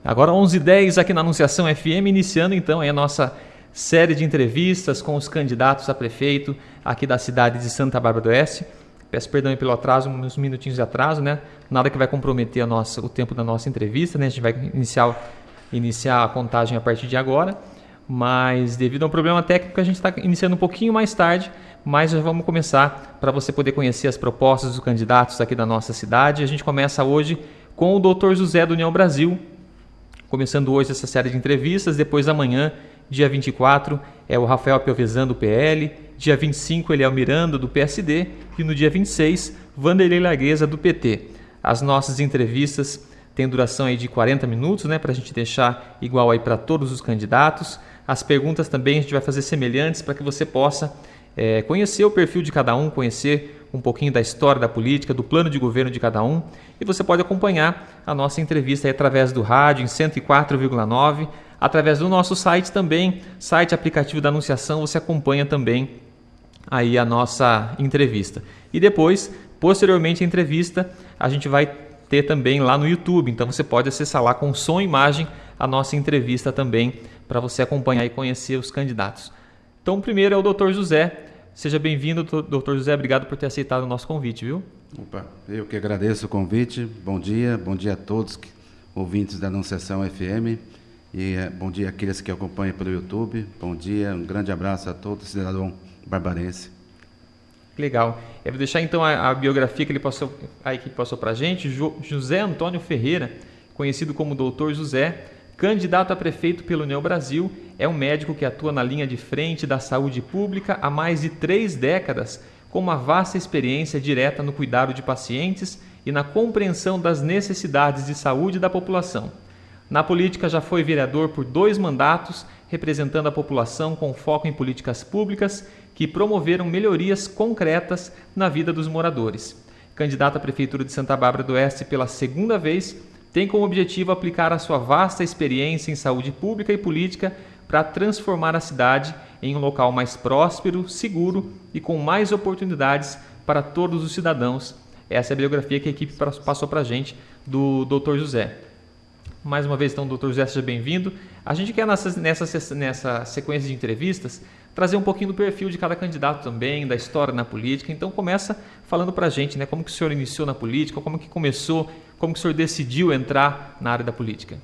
Agora 11h10 aqui na Anunciação FM, iniciando então a nossa série de entrevistas com os candidatos a prefeito aqui da cidade de Santa Bárbara do Oeste. Peço perdão pelo atraso, uns minutinhos de atraso, né? Nada que vai comprometer o tempo da nossa entrevista, né? A gente vai iniciar a contagem a partir de agora, mas devido a um problema técnico a gente está iniciando um pouquinho mais tarde, mas já vamos começar para você poder conhecer as propostas dos candidatos aqui da nossa cidade. A gente começa hoje com o Dr. José do União Brasil, começando hoje essa série de entrevistas. Depois amanhã, dia 24, é o Rafael Piovesan do PL, dia 25 ele é o Miranda do PSD e no dia 26, Vanderlei Largueza do PT. As nossas entrevistas têm duração aí de 40 minutos, né, para a gente deixar igual aí para todos os candidatos. As perguntas também a gente vai fazer semelhantes para que você possa conhecer o perfil de cada um, conhecer um pouquinho da história da política, do plano de governo de cada um. E você pode acompanhar a nossa entrevista aí através do rádio em 104,9, através do nosso site também, site aplicativo da Anunciação, você acompanha também aí a nossa entrevista. E depois, posteriormente à entrevista, a gente vai ter também lá no YouTube, então você pode acessar lá com som e imagem a nossa entrevista também, para você acompanhar e conhecer os candidatos. Então, o primeiro é o Dr. José. Seja bem-vindo, Dr. José, obrigado por ter aceitado o nosso convite, viu? Opa, eu que agradeço o convite. Bom dia a todos ouvintes da Anunciação FM e bom dia àqueles que acompanham pelo YouTube. Bom dia, um grande abraço a todo cidadão barbarense. Legal. Eu vou deixar então a biografia que a equipe passou para a gente. José Antônio Ferreira, conhecido como Dr. José, candidato a prefeito pelo União Brasil, é um médico que atua na linha de frente da saúde pública há mais de 3 décadas, com uma vasta experiência direta no cuidado de pacientes e na compreensão das necessidades de saúde da população. Na política já foi vereador por 2 mandatos, representando a população com foco em políticas públicas que promoveram melhorias concretas na vida dos moradores. Candidato à Prefeitura de Santa Bárbara do Oeste pela 2ª vez, tem como objetivo aplicar a sua vasta experiência em saúde pública e política para transformar a cidade em um local mais próspero, seguro e com mais oportunidades para todos os cidadãos. Essa é a biografia que a equipe passou para a gente do Dr. José. Mais uma vez, então, Dr. José, seja bem-vindo. A gente quer, nessa sequência de entrevistas, trazer um pouquinho do perfil de cada candidato também, da história na política. Então, começa falando para a gente, né, como que o senhor iniciou na política, como que começou, como que o senhor decidiu entrar na área da política?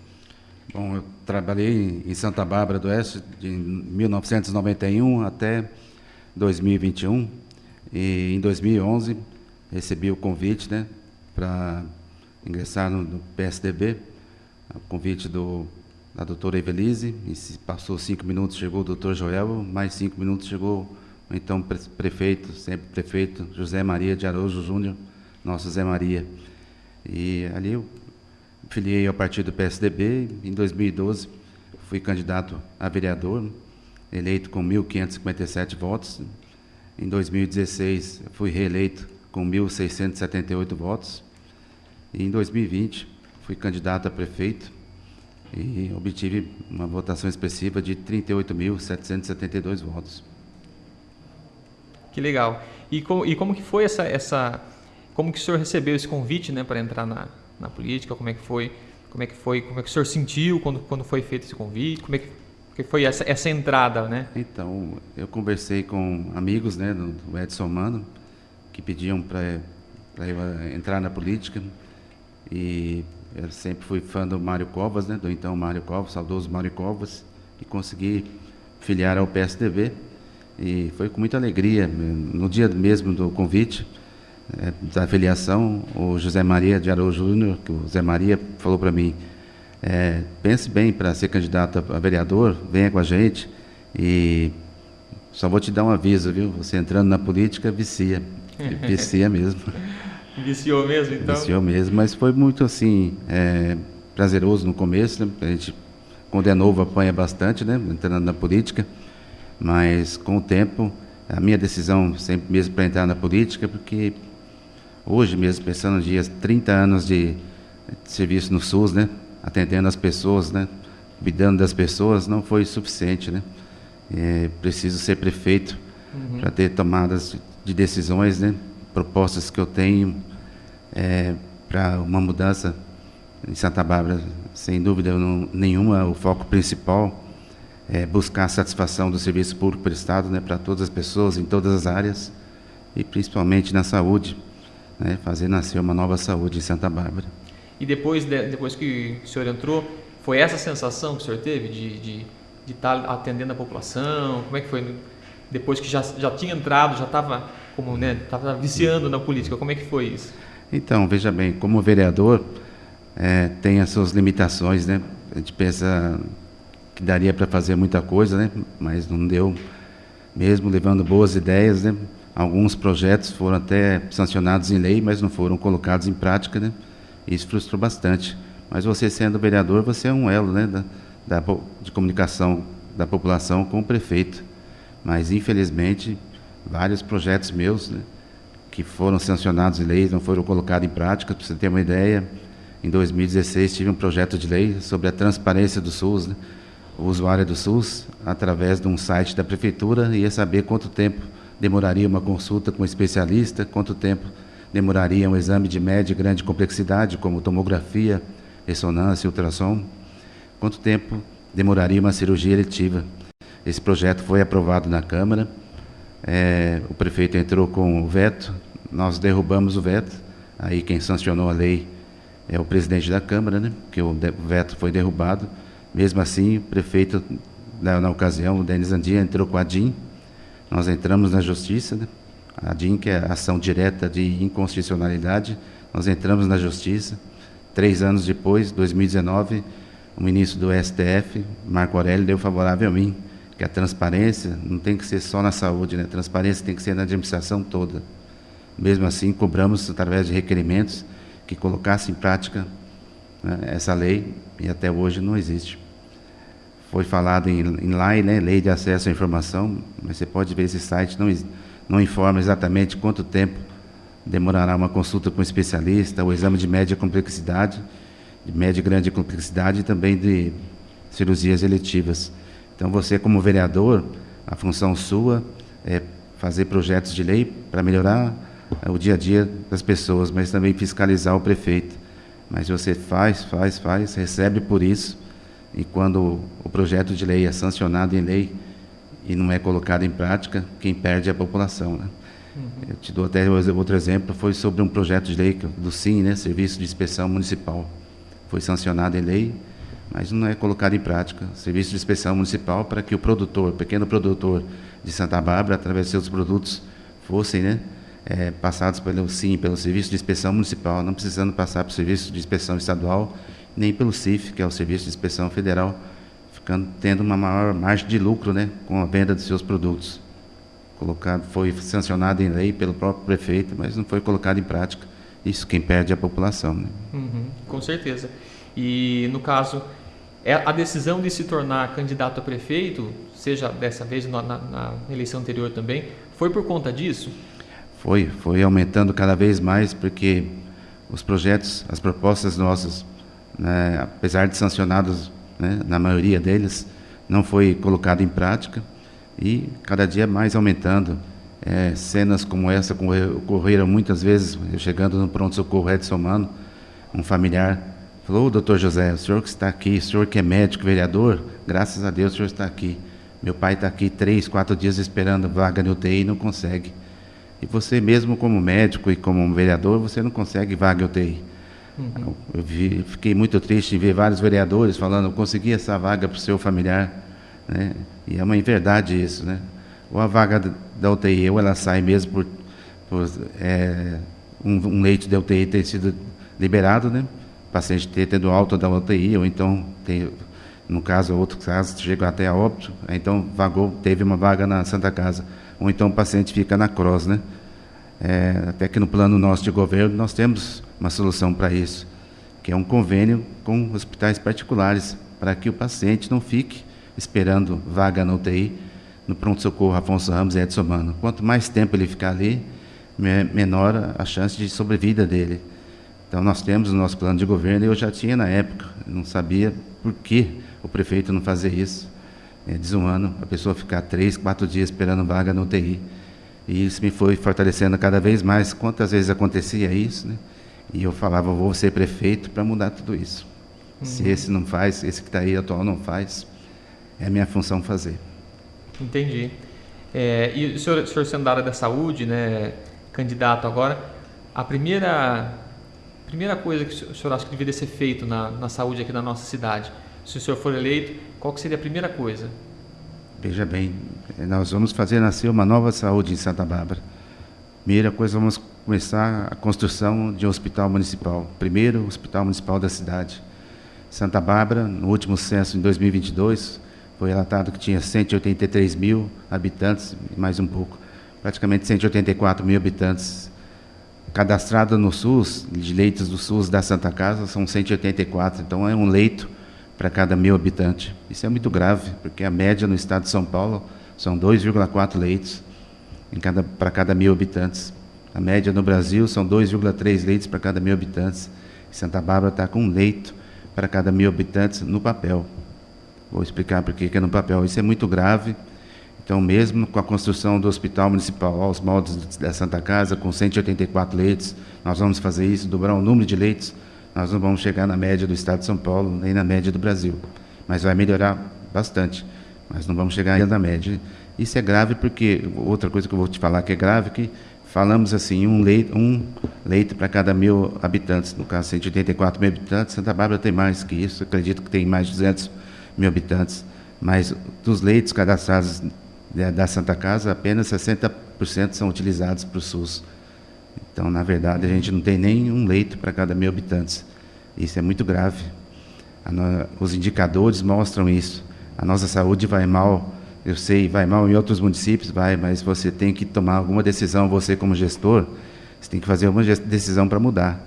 Bom, eu trabalhei em Santa Bárbara do Oeste de 1991 até 2021 e em 2011 recebi o convite, né, para ingressar no PSDB, o convite da doutora Evelise, e se passou 5 minutos, chegou o doutor Joel, mais 5 minutos chegou o então prefeito, sempre prefeito, José Maria de Araújo Júnior, nosso Zé Maria. E ali eu filiei ao partido PSDB. Em 2012 fui candidato a vereador, eleito com 1.557 votos. Em 2016 fui reeleito com 1.678 votos. E em 2020 fui candidato a prefeito e obtive uma votação expressiva de 38.772 votos. Que legal. E como que foi como que o senhor recebeu esse convite, né, para entrar na política? Como é que o senhor sentiu quando foi feito esse convite? Como é que foi essa entrada, né? Então, eu conversei com amigos, né, do Edson Mano, que pediam para eu entrar na política, e eu sempre fui fã do Mário Covas, né, do então Mário Covas, saudoso Mário Covas, e consegui filiar ao PSDB, e foi com muita alegria. No dia mesmo do convite, da filiação, o José Maria de Araújo Júnior, que o Zé Maria falou para mim, pense bem para ser candidato a vereador, venha com a gente, e só vou te dar um aviso, viu? Você entrando na política vicia, vicia mesmo. Viciou mesmo, então? Viciou mesmo, mas foi muito assim, prazeroso no começo, né? A gente, quando é novo, apanha bastante, né, entrando na política, mas com o tempo, a minha decisão sempre mesmo para entrar na política, porque hoje mesmo, pensando nos dias, 30 anos de serviço no SUS, né, atendendo as pessoas, né, cuidando das pessoas, não foi suficiente, né? Preciso ser prefeito para ter tomadas de decisões, né, propostas que eu tenho para uma mudança Em Santa Bárbara, sem dúvida nenhuma, o foco principal é buscar a satisfação do serviço público prestado, né, para todas as pessoas, em todas as áreas, e principalmente na saúde, né, fazer nascer uma nova saúde em Santa Bárbara. E depois que o senhor entrou, foi essa sensação que o senhor teve de estar atendendo a população? Como é que foi? Depois que já tinha entrado, já estava como, né, estava viciando na política, como é que foi isso? Então, veja bem, como vereador, tem as suas limitações, né? A gente pensa que daria para fazer muita coisa, né? Mas não deu, mesmo levando boas ideias, né? Alguns projetos foram até sancionados em lei, mas não foram colocados em prática, né? Isso frustrou bastante. Mas você sendo vereador, você é um elo, né, de comunicação da população com o prefeito. Mas, infelizmente, vários projetos meus, né, que foram sancionados em lei, não foram colocados em prática. Para você ter uma ideia, em 2016 tive um projeto de lei sobre a transparência do SUS, né? O usuário do SUS, através de um site da prefeitura, ia saber quanto tempo demoraria uma consulta com um especialista, quanto tempo demoraria um exame de média e grande complexidade, como tomografia, ressonância, ultrassom, quanto tempo demoraria uma cirurgia eletiva. Esse projeto foi aprovado na Câmara, o prefeito entrou com o veto, nós derrubamos o veto, aí quem sancionou a lei é o presidente da Câmara, né, porque o veto foi derrubado. Mesmo assim, o prefeito, na ocasião, o Denis Andia, entrou com a DIN, nós entramos na Justiça, né, a DIN, que é a ação direta de inconstitucionalidade, nós entramos na Justiça. 3 anos depois, 2019, o ministro do STF, Marco Aurélio, deu favorável a mim, que a transparência não tem que ser só na saúde, né? A transparência tem que ser na administração toda. Mesmo assim, cobramos, através de requerimentos, que colocasse em prática, né, essa lei, e até hoje não existe. Foi falado em lei, né, Lei de Acesso à Informação, mas você pode ver esse site, não informa exatamente quanto tempo demorará uma consulta com um especialista, o exame de média complexidade, de média e grande complexidade, e também de cirurgias eletivas. Então, você como vereador, a função sua é fazer projetos de lei para melhorar o dia a dia das pessoas, mas também fiscalizar o prefeito. Mas você faz, recebe por isso, e quando o projeto de lei é sancionado em lei e não é colocado em prática, quem perde é a população, né? Eu te dou até outro exemplo, foi sobre um projeto de lei do SIM, né, Serviço de Inspeção Municipal. Foi sancionado em lei, mas não é colocado em prática. Serviço de Inspeção Municipal para que o produtor, pequeno produtor de Santa Bárbara, através de seus produtos, fossem, né, passados pelo SIM, pelo Serviço de Inspeção Municipal, não precisando passar pelo Serviço de Inspeção Estadual, nem pelo CIF, que é o Serviço de Inspeção Federal, tendo uma maior margem de lucro, né, com a venda dos seus produtos. Foi sancionado em lei pelo próprio prefeito, mas não foi colocado em prática. Isso quem perde é a população, né? Com certeza. E, no caso, a decisão de se tornar candidato a prefeito, seja dessa vez na eleição anterior também, foi por conta disso? Foi aumentando cada vez mais, porque os projetos, as propostas nossas, né, apesar de sancionados, né, na maioria deles, não foi colocado em prática, e cada dia mais aumentando. Cenas como essa ocorreram muitas vezes. Eu chegando no pronto-socorro Edson Mano, um familiar falou: doutor José, o senhor que está aqui, o senhor que é médico, vereador, graças a Deus o senhor está aqui. Meu pai está aqui 3, 4 dias esperando vaga no UTI e não consegue. E você mesmo como médico e como vereador, você não consegue vaga em UTI. Eu fiquei muito triste em ver vários vereadores falando: eu consegui essa vaga para o seu familiar, né? E é uma inverdade isso, né? Ou a vaga da UTI, ou ela sai mesmo por um leito de UTI ter sido liberado, né? O paciente ter tendo alta da UTI, ou então, no caso, outro caso, chega até a óbito, então teve uma vaga na Santa Casa, ou então o paciente fica na CROSS, né? Até que no plano nosso de governo nós temos uma solução para isso, que é um convênio com hospitais particulares, para que o paciente não fique esperando vaga na UTI, no pronto-socorro Afonso Ramos e Edson Mano. Quanto mais tempo ele ficar ali, menor a chance de sobrevida dele. Então, nós temos o nosso plano de governo, e eu já tinha na época, não sabia por que o prefeito não fazia isso. É desumano a pessoa ficar 3, 4 dias esperando vaga no UTI. E isso me foi fortalecendo cada vez mais. Quantas vezes acontecia isso, né? E eu falava, vou ser prefeito para mudar tudo isso. Se esse não faz, esse que está aí atual não faz, é a minha função fazer. Entendi. E o senhor sendo da área da saúde, né, candidato agora, a primeira coisa que o senhor acha que deveria ser feito na saúde aqui da nossa cidade, se o senhor for eleito, qual que seria a primeira coisa? Veja bem, nós vamos fazer nascer uma nova saúde em Santa Bárbara. Primeira coisa, vamos começar a construção de um hospital municipal. Primeiro hospital municipal da cidade. Santa Bárbara, no último censo, em 2022, foi relatado que tinha 183 mil habitantes, mais um pouco, praticamente 184 mil habitantes. Cadastrado no SUS, de leitos do SUS da Santa Casa, são 184, então é um leito para cada 1.000 habitantes. Isso é muito grave, porque a média no estado de São Paulo são 2,4 leitos para cada 1.000 habitantes. A média no Brasil são 2,3 leitos para cada 1.000 habitantes. Santa Bárbara está com um leito para cada 1.000 habitantes no papel. Vou explicar por que é no papel. Isso é muito grave. Então, mesmo com a construção do hospital municipal aos moldes da Santa Casa, com 184 leitos, nós vamos fazer isso, dobrar o número de leitos, nós não vamos chegar na média do estado de São Paulo, nem na média do Brasil. Mas vai melhorar bastante, mas não vamos chegar ainda na média. Isso é grave porque, outra coisa que eu vou te falar que é grave, que falamos assim, um leito para cada 1.000 habitantes, no caso 184 mil habitantes, Santa Bárbara tem mais que isso, acredito que tem mais de 200 mil habitantes, mas dos leitos cadastrados da Santa Casa, apenas 60% são utilizados para o SUS. Então, na verdade, a gente não tem nem um leito para cada 1.000 habitantes. Isso é muito grave. Os indicadores mostram isso. A nossa saúde vai mal, eu sei, vai mal em outros municípios, mas você tem que tomar alguma decisão, você como gestor, você tem que fazer uma decisão para mudar.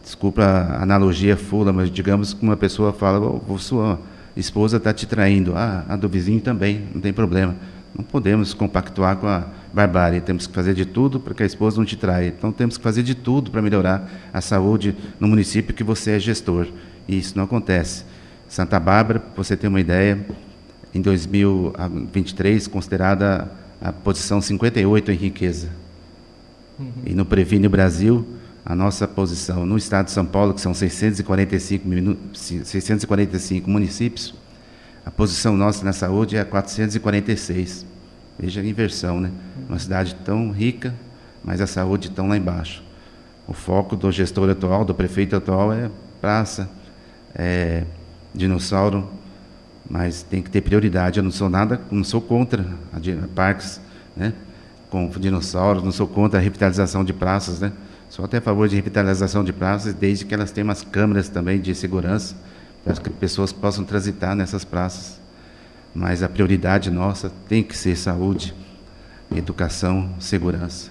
Desculpa a analogia fula, mas digamos que uma pessoa fala, sua esposa está te traindo, a do vizinho também, não tem problema. Não podemos compactuar com a barbárie, temos que fazer de tudo para que a esposa não te traia. Então, temos que fazer de tudo para melhorar a saúde no município que você é gestor. E isso não acontece. Santa Bárbara, para você ter uma ideia, em 2023, considerada a posição 58 em riqueza. E no Previne Brasil, a nossa posição no estado de São Paulo, que são 645 municípios, a posição nossa na saúde é a 446. Veja a inversão, né? Uma cidade tão rica, mas a saúde tão lá embaixo. O foco do gestor atual, do prefeito atual, é praça, dinossauro, mas tem que ter prioridade. Eu não sou contra parques, né? Com dinossauros, não sou contra a revitalização de praças, né? Sou até a favor de revitalização de praças, desde que elas tenham umas câmeras também de segurança, para que pessoas possam transitar nessas praças. Mas a prioridade nossa tem que ser saúde, educação, segurança,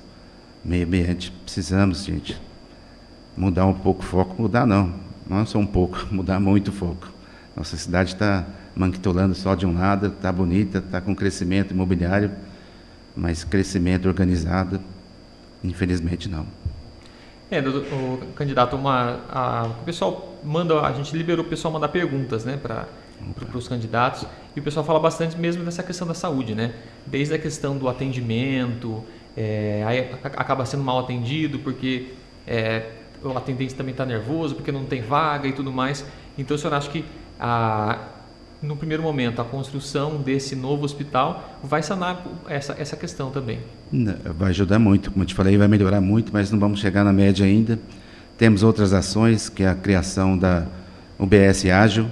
meio ambiente. Precisamos, gente, mudar um pouco o foco. Mudar não é só um pouco, mudar muito o foco. Nossa cidade está manquitolando só de um lado, está bonita, está com crescimento imobiliário, mas crescimento organizado, infelizmente não. O candidato, o pessoal manda, a gente liberou o pessoal mandar perguntas, né, para os candidatos, e o pessoal fala bastante mesmo dessa questão da saúde, né, desde a questão do atendimento, aí acaba sendo mal atendido porque o atendente também está nervoso porque não tem vaga e tudo mais. Então, o senhor acha que no primeiro momento a construção desse novo hospital vai sanar essa questão também? Vai ajudar muito, como eu te falei, vai melhorar muito, mas não vamos chegar na média ainda. Temos outras ações, que é a criação da UBS Ágil.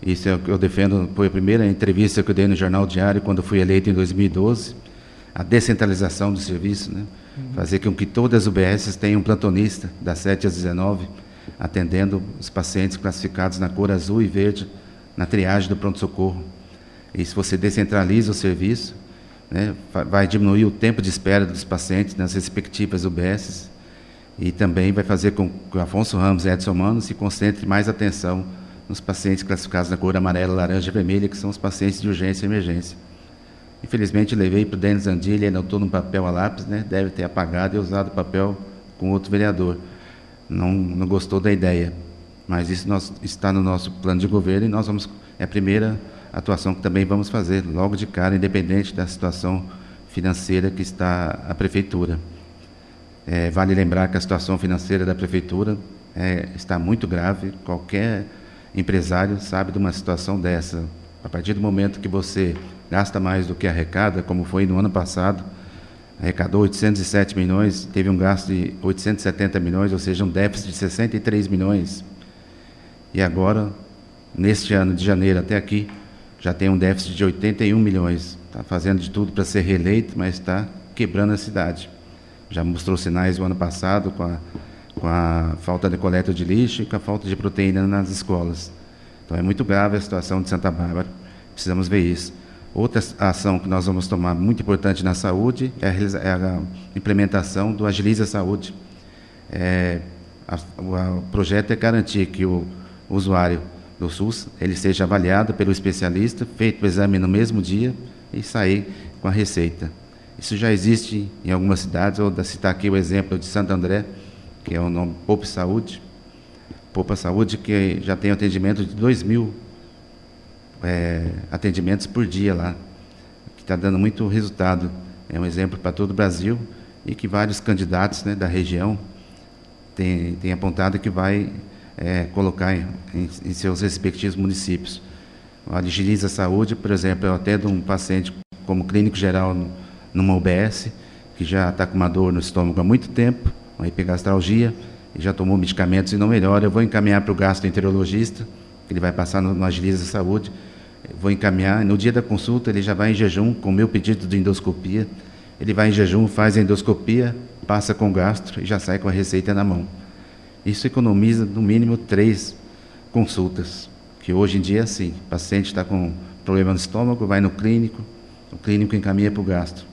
Isso é o que eu defendo, foi a primeira entrevista que eu dei no Jornal Diário, quando fui eleito em 2012. A descentralização do serviço, né? Fazer com que todas as UBSs tenham um plantonista, das 7 às 19, atendendo os pacientes classificados na cor azul e verde, na triagem do pronto-socorro. E se você descentraliza o serviço, né, vai diminuir o tempo de espera dos pacientes nas respectivas UBSs, e também vai fazer com que o Afonso Ramos e Edson Mano se concentre mais atenção nos pacientes classificados na cor amarela, laranja e vermelha, que são os pacientes de urgência e emergência. Infelizmente, levei para o Denis Andilha, ele anotou no papel a lápis, né, deve ter apagado e usado o papel com outro vereador. Não gostou da ideia. Mas isso está no nosso plano de governo e é a primeira atuação que também vamos fazer, logo de cara, independente da situação financeira que está a prefeitura. Vale lembrar que a situação financeira da prefeitura está muito grave. Qualquer empresário sabe de uma situação dessa. A partir do momento que você gasta mais do que arrecada, como foi no ano passado, arrecadou 807 milhões, teve um gasto de 870 milhões, ou seja, um déficit de 63 milhões. E agora, neste ano de janeiro até aqui, já tem um déficit de 81 milhões. Está fazendo de tudo para ser reeleito, mas está quebrando a cidade. Já mostrou sinais o ano passado com a falta de coleta de lixo e com a falta de proteína nas escolas. Então é muito grave a situação de Santa Bárbara, precisamos ver isso. Outra ação que nós vamos tomar, muito importante na saúde, é a implementação do Agiliza Saúde. O projeto é garantir que o usuário do SUS ele seja avaliado pelo especialista, feito o exame no mesmo dia e sair com a receita. Isso já existe em algumas cidades, vou citar aqui o exemplo de Santo André, que é o nome Poupa Saúde, que já tem atendimento de 2.000 atendimentos por dia lá, que está dando muito resultado. É um exemplo para todo o Brasil e que vários candidatos, né, da região têm apontado que vai colocar em seus respectivos municípios. A Agiliza Saúde, por exemplo, eu atendo um paciente como clínico geral numa UBS, que já está com uma dor no estômago há muito tempo, uma hipergastralgia, e já tomou medicamentos e não melhora. Eu vou encaminhar para o gastroenterologista, que ele vai passar no Agiliza Saúde, vou encaminhar, no dia da consulta ele já vai em jejum, com o meu pedido de endoscopia, ele vai em jejum, faz a endoscopia, passa com o gastro e já sai com a receita na mão. Isso economiza no mínimo 3 consultas, que hoje em dia é assim, o paciente está com problema no estômago, vai no clínico, o clínico encaminha para o gastro.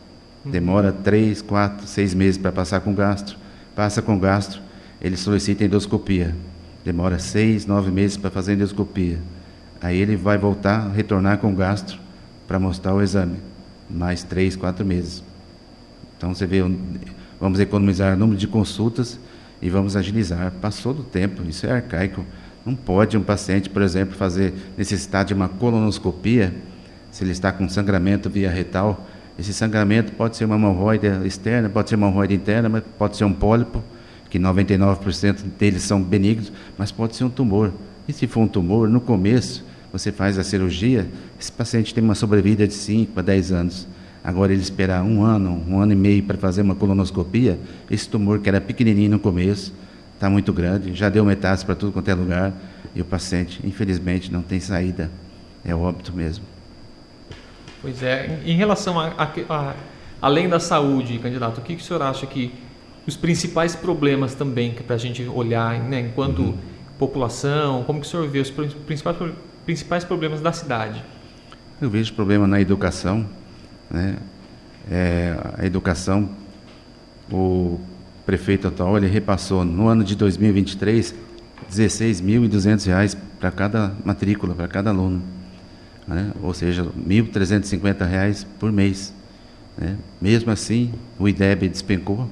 Demora 3, 4, 6 meses para passar com o gastro, passa com o gastro, ele solicita endoscopia, demora 6, 9 meses para fazer endoscopia. Aí ele vai voltar, retornar com o gastro para mostrar o exame, mais 3, 4 meses. Então você vê, vamos economizar o número de consultas e vamos agilizar. Passou do tempo, isso é arcaico. Não pode um paciente, por exemplo, necessitar de uma colonoscopia, se ele está com sangramento via retal. Esse sangramento pode ser uma hemorroide externa, pode ser uma hemorroide interna, mas pode ser um pólipo, que 99% deles são benignos, mas pode ser um tumor. E se for um tumor, no começo, você faz a cirurgia, esse paciente tem uma sobrevida de 5 a 10 anos. Agora, ele esperar 1 ano, 1 ano e meio para fazer uma colonoscopia, esse tumor que era pequenininho no começo, está muito grande, já deu metástase para tudo quanto é lugar, e o paciente, infelizmente, não tem saída. É óbito mesmo. Pois é. Em relação além da saúde, candidato, o que o senhor acha que os principais problemas também, para a gente olhar, né, enquanto população, como que o senhor vê os principais problemas da cidade? Eu vejo problema na educação, né? A educação, o prefeito atual, ele repassou no ano de 2023 R$16.200 para cada matrícula, para cada aluno, né? Ou seja, R$1.350 por mês, né? Mesmo assim, o IDEB despencou,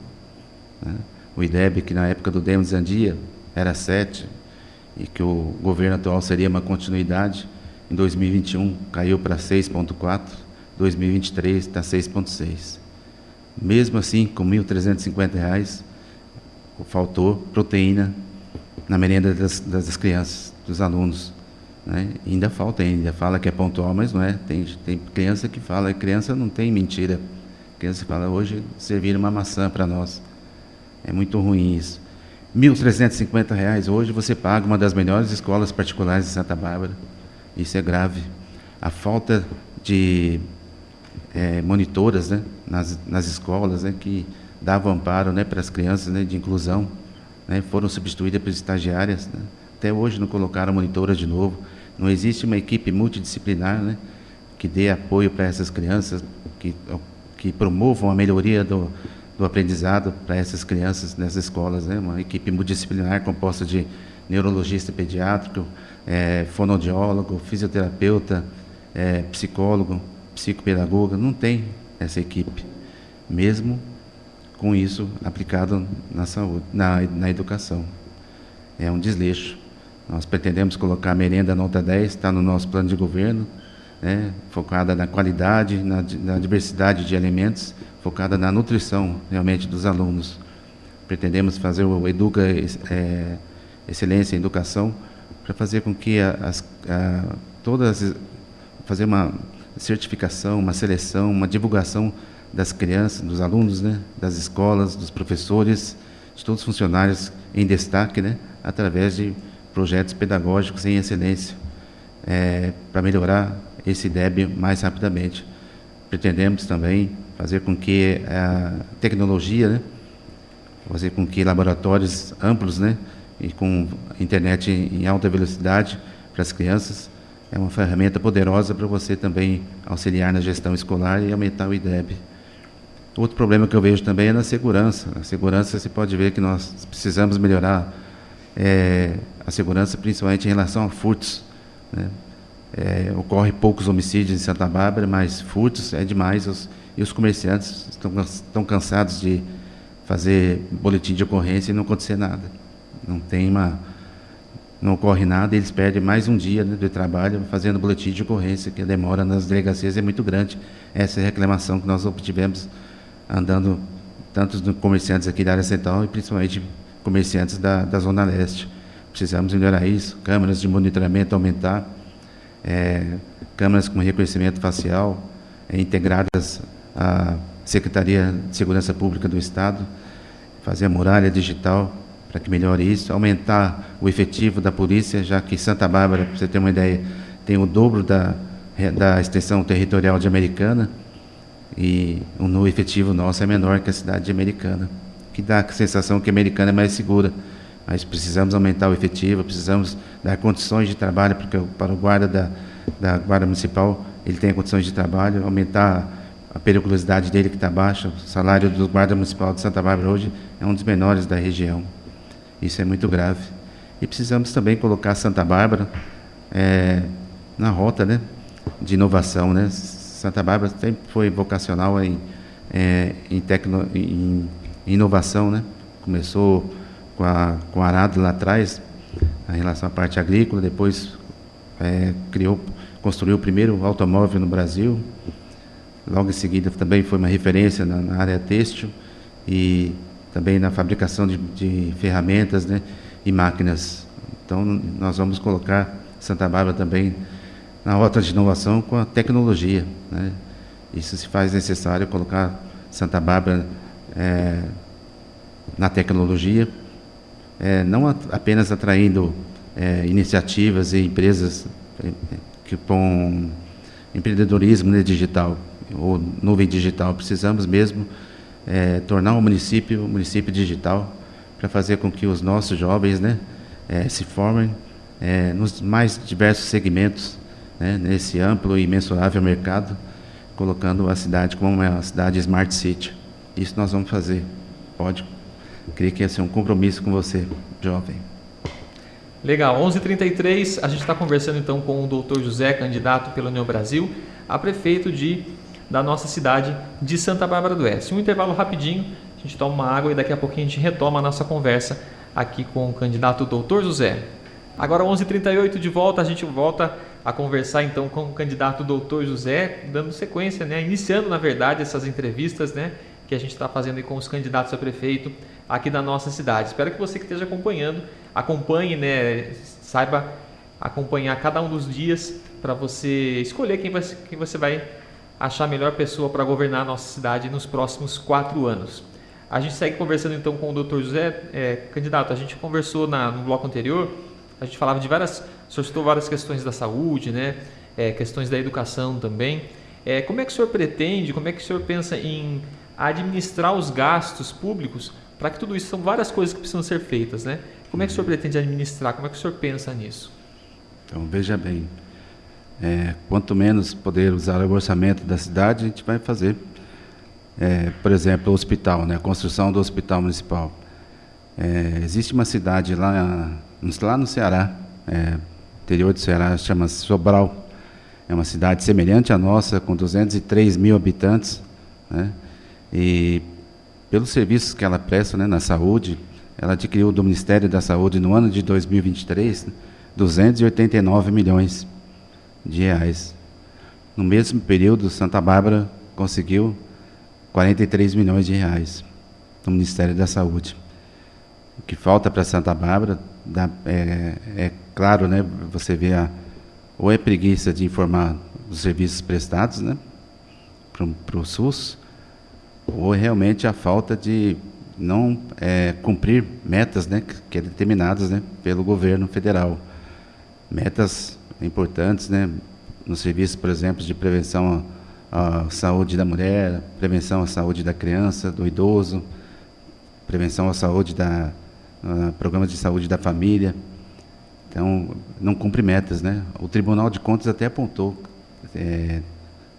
né? O IDEB, que na época do Demos Andia era 7, e que o governo atual seria uma continuidade, em 2021 caiu para 6,4, 2023 está 6,6. Mesmo assim, com R$1.350, faltou proteína na merenda das crianças, dos alunos, né? Ainda falta, fala que é pontual, mas não é. Tem criança que fala, criança não tem mentira. Criança fala, hoje serviram uma maçã para nós. É muito ruim isso. R$1.350 hoje você paga uma das melhores escolas particulares de Santa Bárbara. Isso é grave. A falta de monitoras, né, nas escolas, né, que davam amparo, né, para as crianças, né, de inclusão, né, foram substituídas por estagiárias, né. Até hoje não colocaram monitoras de novo. Não existe uma equipe multidisciplinar, né, que dê apoio para essas crianças, que promovam a melhoria do aprendizado para essas crianças nessas escolas, né? Uma equipe multidisciplinar composta de neurologista pediátrico, fonoaudiólogo, fisioterapeuta, psicólogo, psicopedagoga. Não tem essa equipe, mesmo com isso aplicado na saúde, na educação. É um desleixo. Nós pretendemos colocar a merenda nota 10, está no nosso plano de governo, né, focada na qualidade, na diversidade de alimentos, focada na nutrição realmente dos alunos. pretendemos fazer o Educa Excelência em Educação, para fazer com que fazer uma certificação, uma seleção, uma divulgação das crianças, dos alunos, né, das escolas, dos professores, de todos os funcionários em destaque, né, através de projetos pedagógicos em excelência, para melhorar esse IDEB mais rapidamente. Pretendemos também fazer com que a tecnologia, né, fazer com que laboratórios amplos, né, e com internet em alta velocidade para as crianças, é uma ferramenta poderosa para você também auxiliar na gestão escolar e aumentar o IDEB. Outro problema que eu vejo também é na segurança. A segurança, você pode ver que nós precisamos melhorar a segurança, principalmente em relação a furtos, né? Ocorre poucos homicídios em Santa Bárbara, mas furtos é demais, e os comerciantes estão cansados de fazer boletim de ocorrência e não acontecer nada. Não ocorre nada, eles perdem mais um dia, né, de trabalho fazendo boletim de ocorrência, que a demora nas delegacias é muito grande. Essa é a reclamação que nós obtivemos andando, tanto dos comerciantes aqui da área central e principalmente comerciantes da Zona Leste. Precisamos melhorar isso, câmeras de monitoramento aumentar, câmeras com reconhecimento facial, integradas à Secretaria de Segurança Pública do Estado, fazer a muralha digital para que melhore isso, aumentar o efetivo da polícia, já que Santa Bárbara, para você ter uma ideia, tem o dobro da extensão territorial de Americana, e o efetivo nosso é menor que a cidade de Americana, que dá a sensação que a Americana é mais segura, mas precisamos aumentar o efetivo, precisamos dar condições de trabalho, porque para o guarda da Guarda Municipal, ele tem condições de trabalho, aumentar a periculosidade dele, que está baixa. O salário do Guarda Municipal de Santa Bárbara hoje é um dos menores da região. Isso é muito grave. E precisamos também colocar Santa Bárbara na rota, né, de inovação, né? Santa Bárbara sempre foi vocacional em inovação, né? Começou com arado lá atrás, em relação à parte agrícola, depois construiu o primeiro automóvel no Brasil, logo em seguida também foi uma referência na área têxtil e também na fabricação de ferramentas, né, e máquinas. Então, nós vamos colocar Santa Bárbara também na rota de inovação com a tecnologia, né? Isso se faz necessário colocar Santa Bárbara na tecnologia, não apenas atraindo iniciativas e empresas que com empreendedorismo, né, digital ou nuvem digital. Precisamos mesmo tornar o município digital, para fazer com que os nossos jovens, né, se formem nos mais diversos segmentos, né, nesse amplo e imensurável mercado, colocando a cidade como uma cidade Smart City. Isso nós vamos fazer. Creio que esse é um compromisso com você, jovem. Legal, 11h33, a gente está conversando então com o Dr. José, candidato pela União Brasil a prefeito da nossa cidade de Santa Bárbara do Oeste. Um intervalo rapidinho, a gente toma uma água e daqui a pouquinho a gente retoma a nossa conversa aqui com o candidato Dr. José. Agora 11h38 de volta, a gente volta a conversar então com o candidato Dr. José, dando sequência, né, iniciando na verdade essas entrevistas, né, que a gente está fazendo aí com os candidatos a prefeito aqui da nossa cidade. Espero que você que esteja acompanhando, acompanhe, né, saiba acompanhar cada um dos dias para você escolher quem você vai achar a melhor pessoa para governar a nossa cidade nos próximos 4 anos. A gente segue conversando então com o Dr. José. Candidato, a gente conversou no bloco anterior, a gente falava de citou várias questões da saúde, né, questões da educação também. Como é que o senhor pretende, como é que o senhor pensa em administrar os gastos públicos, para que tudo isso, são várias coisas que precisam ser feitas, né? Como é que o senhor pretende administrar, como é que o senhor pensa nisso? Então, veja bem, quanto menos poder usar o orçamento da cidade, a gente vai fazer. Por exemplo, o hospital, né? A construção do hospital municipal. Existe uma cidade lá no Ceará, interior do Ceará, chama-se Sobral. É uma cidade semelhante à nossa, com 203 mil habitantes, né? E pelos serviços que ela presta, né, na saúde, ela adquiriu do Ministério da Saúde no ano de 2023 289 milhões de reais. No mesmo período, Santa Bárbara conseguiu 43 milhões de reais do Ministério da Saúde. o que falta para Santa Bárbara, claro, né, você vê ou é preguiça de informar os serviços prestados, né, para o SUS, ou realmente a falta de não cumprir metas, né, que é determinadas, né, pelo governo federal. Metas importantes, né, nos serviços, por exemplo, de prevenção à saúde da mulher, prevenção à saúde da criança, do idoso, prevenção à saúde programas de saúde da família. Então, não cumpre metas, né? O Tribunal de Contas até apontou,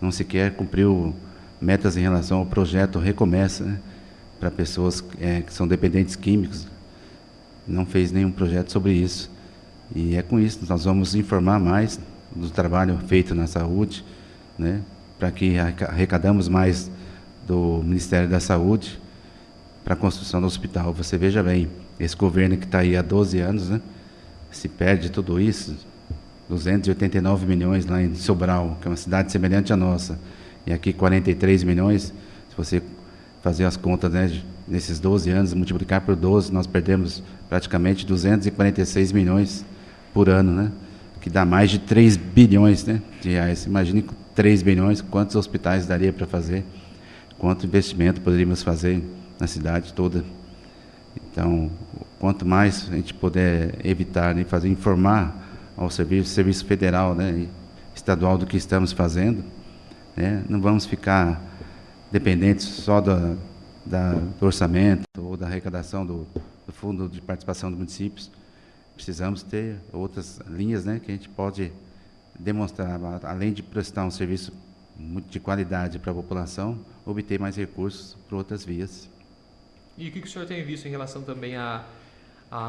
não sequer cumpriu metas em relação ao projeto Recomeça, né? Para pessoas que são dependentes químicos. Não fez nenhum projeto sobre isso. E é com isso, nós vamos informar mais do trabalho feito na saúde, né? Para que arrecadamos mais do Ministério da Saúde para a construção do hospital. Você veja bem, esse governo que está aí há 12 anos, né, se perde tudo isso, 289 milhões lá em Sobral, que é uma cidade semelhante à nossa, e aqui 43 milhões, se você fazer as contas, né, nesses 12 anos, multiplicar por 12, nós perdemos praticamente 246 milhões por ano, né, que dá mais de 3 bilhões, né, de reais. Imagine 3 bilhões, quantos hospitais daria para fazer, quanto investimento poderíamos fazer na cidade toda. Então, quanto mais a gente puder evitar, né, informar ao serviço federal, né, estadual do que estamos fazendo, né, não vamos ficar dependentes só do orçamento ou da arrecadação do Fundo de Participação dos Municípios. Precisamos ter outras linhas, né, que a gente pode demonstrar, além de prestar um serviço de qualidade para a população, obter mais recursos por outras vias. E o que o senhor tem visto em relação também a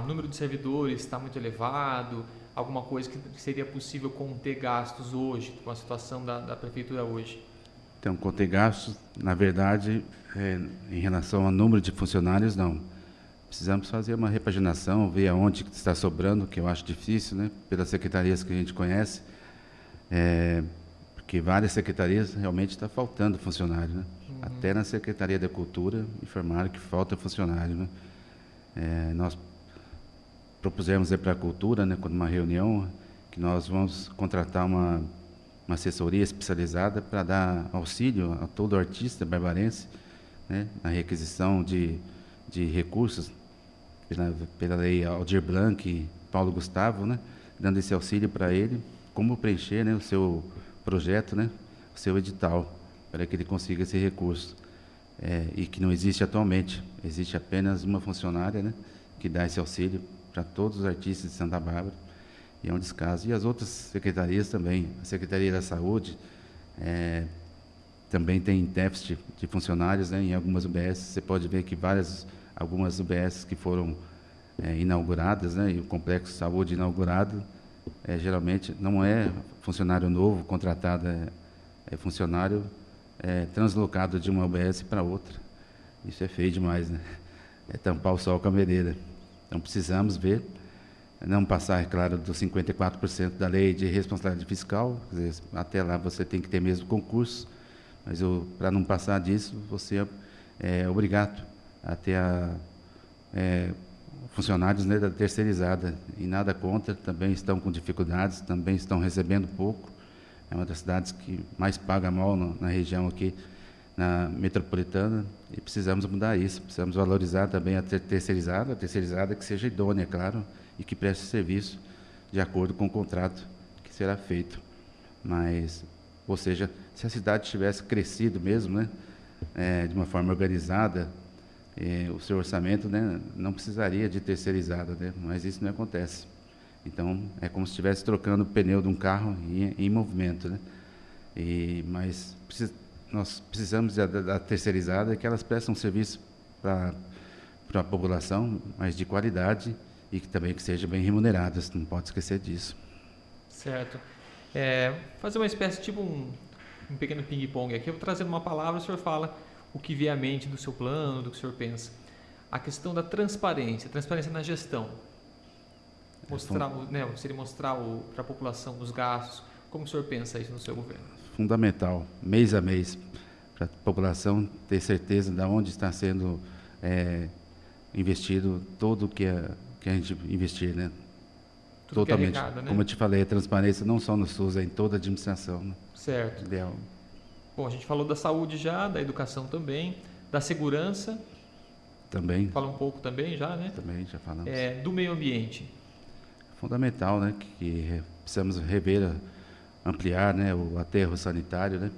número de servidores está muito elevado, alguma coisa que seria possível conter gastos hoje, com a situação da prefeitura hoje? Então, conter gastos, na verdade, em relação ao número de funcionários, não. Precisamos fazer uma repaginação, ver aonde está sobrando, que eu acho difícil, né, pelas secretarias que a gente conhece, porque várias secretarias realmente está faltando funcionário, né? Até na Secretaria da Cultura informaram que falta funcionário, né? Nós propusemos para a Cultura, né, numa reunião, que nós vamos contratar uma assessoria especializada para dar auxílio a todo artista barbarense, né, na requisição de recursos pela lei Aldir Blanc e Paulo Gustavo, né, dando esse auxílio para ele, como preencher, né, o seu projeto, né, o seu edital, para que ele consiga esse recurso. E que não existe atualmente, existe apenas uma funcionária, né, que dá esse auxílio para todos os artistas de Santa Bárbara, e é um descaso. E as outras secretarias também, a Secretaria da Saúde também tem déficit de funcionários, né, em algumas UBS. Você pode ver que algumas UBS que foram inauguradas, né, e o Complexo de Saúde inaugurado, geralmente não é funcionário novo contratado, é funcionário translocado de uma UBS para outra. Isso é feio demais, né? É tampar o sol com a peneira. Então, precisamos ver, não passar, é claro, dos 54% da lei de responsabilidade fiscal, quer dizer, até lá você tem que ter mesmo concurso, mas para não passar disso, você é obrigado a ter funcionários, né, da terceirizada, e nada contra, também estão com dificuldades, também estão recebendo pouco. É uma das cidades que mais paga mal na região aqui, na metropolitana, e precisamos mudar isso, precisamos valorizar também a terceirizada que seja idônea, claro, e que preste serviço de acordo com o contrato que será feito. Mas, ou seja, se a cidade tivesse crescido mesmo, né, de uma forma organizada, o seu orçamento, né, não precisaria de terceirizada, né, mas isso não acontece. Então, é como se estivesse trocando o pneu de um carro em movimento, né? Mas nós precisamos da terceirizada, que elas prestam serviço para a população, mas de qualidade e que também que sejam bem remuneradas, não pode esquecer disso. Certo. Fazer uma espécie, tipo um pequeno ping-pong aqui, eu vou trazendo uma palavra, o senhor fala o que vier à mente do seu plano, do que o senhor pensa. A questão da transparência na gestão. Seria mostrar para a população os gastos. Como o senhor pensa isso no seu governo? Fundamental, mês a mês, para a população ter certeza de onde está sendo investido todo que a gente investir, né? Tudo que é Totalmente. arrecada, né? Como eu te falei, a transparência não só no SUS, é em toda a administração, né? Certo. Ideal. Bom, a gente falou da saúde já, da educação também, da segurança, Também, fala um pouco também já, né? também já falamos. Do meio ambiente. Fundamental, né? Que precisamos rever, ampliar, né? O aterro sanitário, né?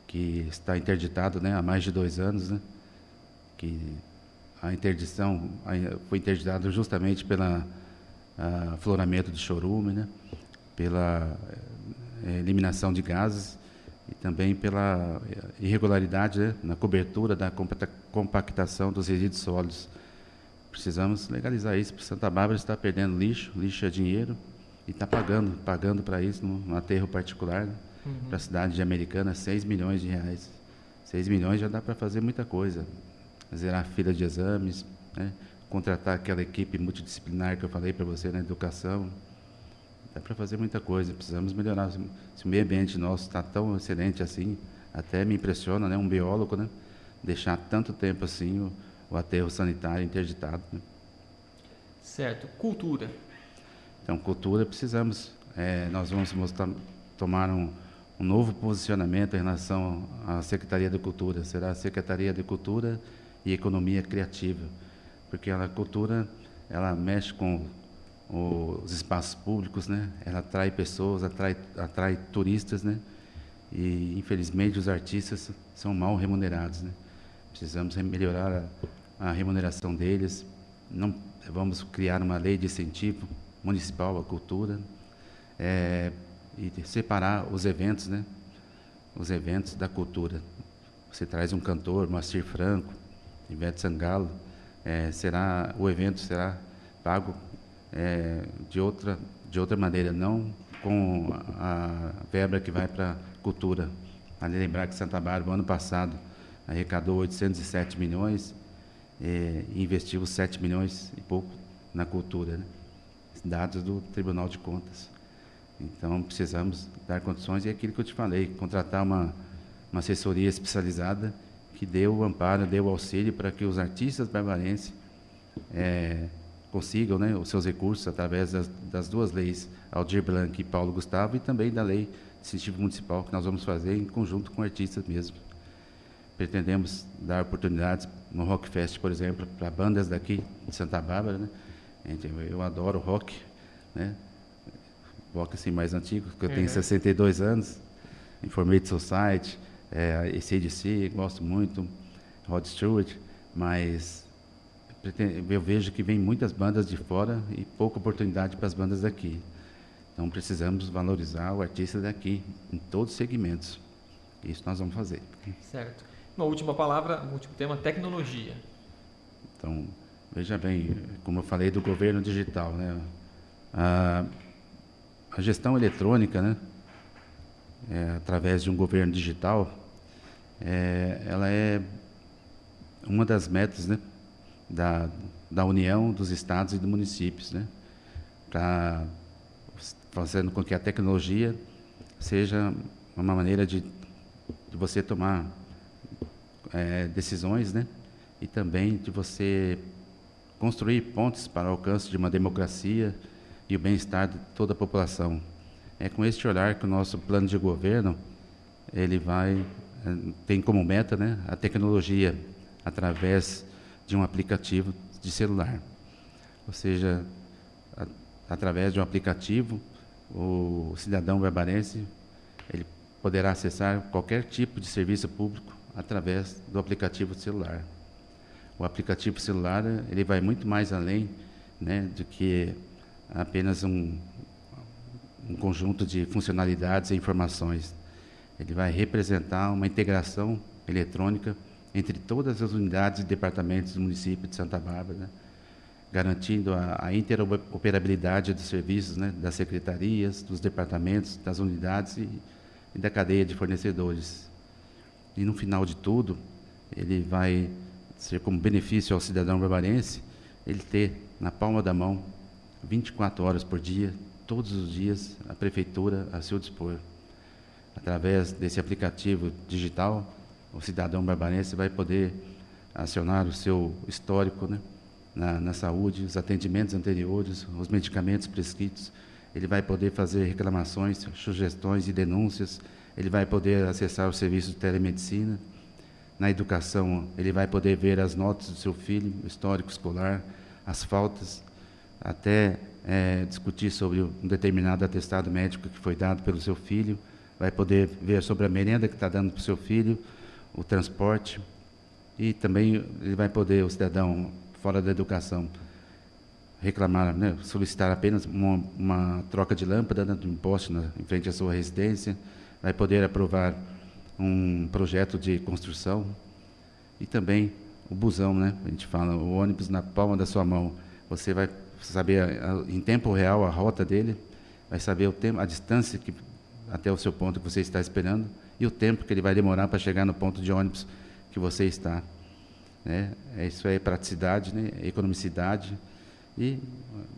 Que está interditado, né? Há mais de 2 anos, né? Que a interdição foi interditado justamente pela afloramento do chorume, né? Pela eliminação de gases e também pela irregularidade, né? Na cobertura da compactação dos resíduos sólidos. Precisamos legalizar isso, porque Santa Bárbara está perdendo lixo, lixo é dinheiro, e está pagando para isso num aterro particular, né? Para a cidade de Americana, 6 milhões de reais. 6 milhões já dá para fazer muita coisa. Zerar a fila de exames, né? Contratar aquela equipe multidisciplinar que eu falei para você na educação. Dá para fazer muita coisa, precisamos melhorar. Se o meio ambiente nosso está tão excelente assim, até me impressiona, né? Um biólogo, né? Deixar tanto tempo assim o aterro sanitário interditado, né? Certo. Cultura. Então, cultura, precisamos. Nós vamos tomar um novo posicionamento em relação à Secretaria de Cultura. Será a Secretaria de Cultura e Economia Criativa, porque a cultura, ela mexe com os espaços públicos, né? Ela atrai pessoas, atrai turistas, né? E, infelizmente, os artistas são mal remunerados, né? Precisamos melhorar a remuneração deles. Não vamos criar uma lei de incentivo municipal à cultura, e separar os eventos, né? Os eventos da cultura. Você traz um cantor, Moacir Franco, Ivete Sangalo, o evento será pago de outra maneira, não com a verba que vai para a cultura. Vale lembrar que Santa Bárbara, ano passado, arrecadou 807 milhões e investiu 7 milhões e pouco na cultura, né? Dados do Tribunal de Contas. Então, precisamos dar condições, e é aquilo que eu te falei, contratar uma assessoria especializada que dê o amparo, dê o auxílio para que os artistas barbarenses consigam, né, os seus recursos através das 2 leis, Aldir Blanc e Paulo Gustavo, e também da lei de incentivo municipal, que nós vamos fazer em conjunto com artistas mesmo. Pretendemos dar oportunidades no Rock Fest, por exemplo, para bandas daqui de Santa Bárbara, né? Eu adoro rock, né? Rock assim mais antigo, porque eu tenho 62 anos, Informate Society, AC/DC, gosto muito, Rod Stewart, mas eu vejo que vem muitas bandas de fora e pouca oportunidade para as bandas daqui. Então precisamos valorizar o artista daqui, em todos os segmentos. Isso nós vamos fazer. Certo. Uma última palavra, um último tema, tecnologia. Então, veja bem, como eu falei do governo digital, né? A gestão eletrônica, né? Através de um governo digital, ela é uma das metas, né? Da União, dos estados e dos municípios, né? Fazendo com que a tecnologia seja uma maneira de você tomar decisões, né? E também de você construir pontes para o alcance de uma democracia e o bem-estar de toda a população. É com este olhar que o nosso plano de governo ele tem como meta, né, a tecnologia através de um aplicativo de celular. Ou seja, através de um aplicativo, o cidadão barbarense ele poderá acessar qualquer tipo de serviço público através do aplicativo celular. O aplicativo celular ele vai muito mais além, né, do que apenas um conjunto de funcionalidades e informações. Ele vai representar uma integração eletrônica entre todas as unidades e departamentos do município de Santa Bárbara, né, garantindo a interoperabilidade dos serviços, né, das secretarias, dos departamentos, das unidades e da cadeia de fornecedores. E no final de tudo, ele vai ser como benefício ao cidadão barbarense, ele ter na palma da mão, 24 horas por dia, todos os dias, a prefeitura a seu dispor. Através desse aplicativo digital, o cidadão barbarense vai poder acionar o seu histórico, né, na saúde, os atendimentos anteriores, os medicamentos prescritos. Ele vai poder fazer reclamações, sugestões e denúncias. Ele vai poder acessar o serviço de telemedicina. Na educação, ele vai poder ver as notas do seu filho, o histórico escolar, as faltas, até discutir sobre um determinado atestado médico que foi dado pelo seu filho. Vai poder ver sobre a merenda que está dando para o seu filho, o transporte. E também ele vai poder, o cidadão fora da educação, reclamar, né, solicitar apenas uma troca de lâmpada de um poste em frente à sua residência. Vai poder aprovar um projeto de construção. E também o busão, né? A gente fala, o ônibus na palma da sua mão. Você vai saber em tempo real a rota dele, vai saber o tempo, a distância até o seu ponto que você está esperando e o tempo que ele vai demorar para chegar no ponto de ônibus que você está. Né? Isso é praticidade, né? Economicidade, e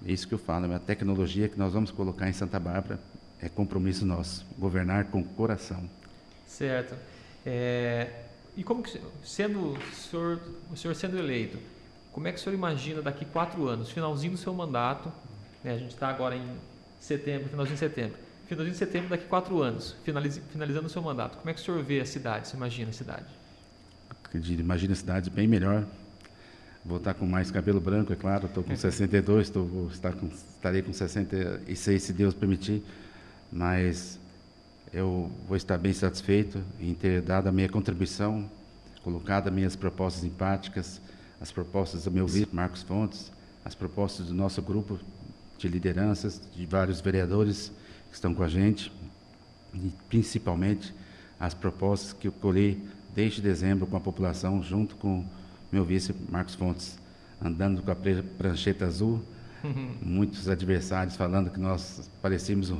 é isso que eu falo, a tecnologia que nós vamos colocar em Santa Bárbara é compromisso nosso, governar com coração. Certo. E como que, o senhor sendo eleito, como é que o senhor imagina daqui 4 anos, finalzinho do seu mandato, né, a gente está agora em setembro, finalzinho de setembro daqui 4 anos, finalizando o seu mandato, como é que o senhor vê a cidade, você imagina a cidade? Imagina a cidade bem melhor, vou estar com mais cabelo branco, é claro, estou com 62, estarei com 66 se Deus permitir, mas eu vou estar bem satisfeito em ter dado a minha contribuição, colocado as minhas propostas empáticas, as propostas do meu vice, Marcos Fontes, as propostas do nosso grupo de lideranças, de vários vereadores que estão com a gente, e principalmente as propostas que eu colhi desde dezembro com a população, junto com meu vice, Marcos Fontes, andando com a prancheta azul, muitos adversários falando que nós parecíamos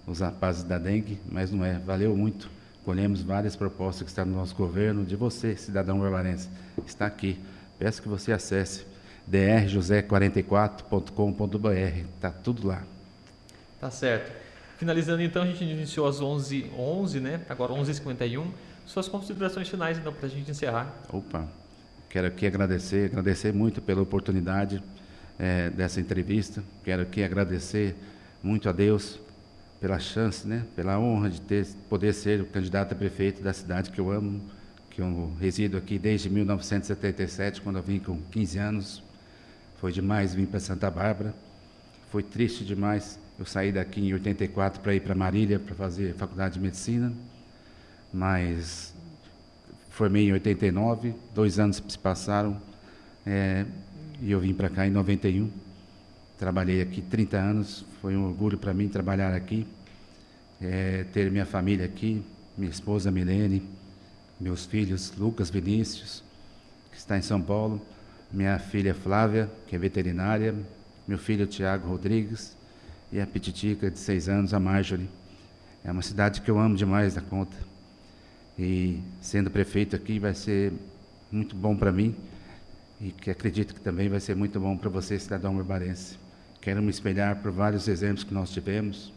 os rapazes da dengue, mas não é, valeu muito, colhemos várias propostas que estão no nosso governo, de você, cidadão barbarense, está aqui. Peço que você acesse drjosé44.com.br, está tudo lá. Tá certo. Finalizando então, a gente iniciou às 11h11, né? Agora 11h51. Suas considerações finais então, para a gente encerrar. Opa, quero aqui agradecer muito pela oportunidade dessa entrevista. Quero aqui agradecer muito a Deus pela chance, né? Pela honra de poder ser o candidato a prefeito da cidade que eu amo, que eu resido aqui desde 1977, quando eu vim com 15 anos. Foi demais vir para Santa Bárbara, foi triste demais. Eu saí daqui em 84 para ir para Marília, para fazer faculdade de medicina, mas formei em 89, 2 anos se passaram, e eu vim para cá em 91. Trabalhei aqui 30 anos, foi um orgulho para mim trabalhar aqui, ter minha família aqui, minha esposa Milene, meus filhos Lucas, Vinícius, que está em São Paulo, minha filha Flávia, que é veterinária, meu filho Tiago Rodrigues e a Pititica, de 6 anos, a Marjorie. É uma cidade que eu amo demais da conta. E sendo prefeito aqui vai ser muito bom para mim e que acredito que também vai ser muito bom para você, cidadão barbarense. Quero me espelhar por vários exemplos que nós tivemos,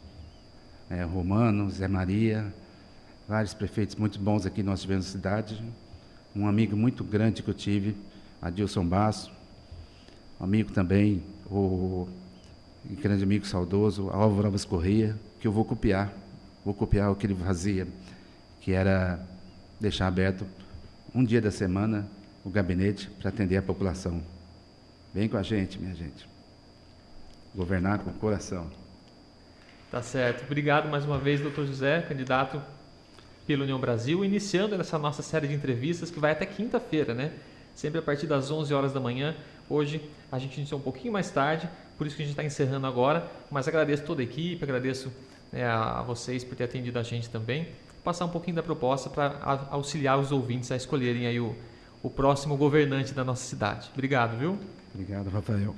Romano, Zé Maria, vários prefeitos muito bons aqui nós tivemos na cidade. Um amigo muito grande que eu tive, Adilson Basso, um amigo também, o grande amigo saudoso, Álvaro Alves Corrêa, que eu vou copiar o que ele fazia, que era deixar aberto um dia da semana o gabinete para atender a população. Vem com a gente, minha gente. Governar com o coração. Tá certo. Obrigado mais uma vez, Dr. José, candidato pela União Brasil, iniciando essa nossa série de entrevistas que vai até quinta-feira, né? Sempre a partir das 11 horas da manhã. Hoje a gente iniciou um pouquinho mais tarde, por isso que a gente está encerrando agora, mas agradeço toda a equipe, agradeço a vocês por ter atendido a gente também. Passar um pouquinho da proposta para auxiliar os ouvintes a escolherem aí o próximo governante da nossa cidade. Obrigado, viu? Obrigado, Rafael.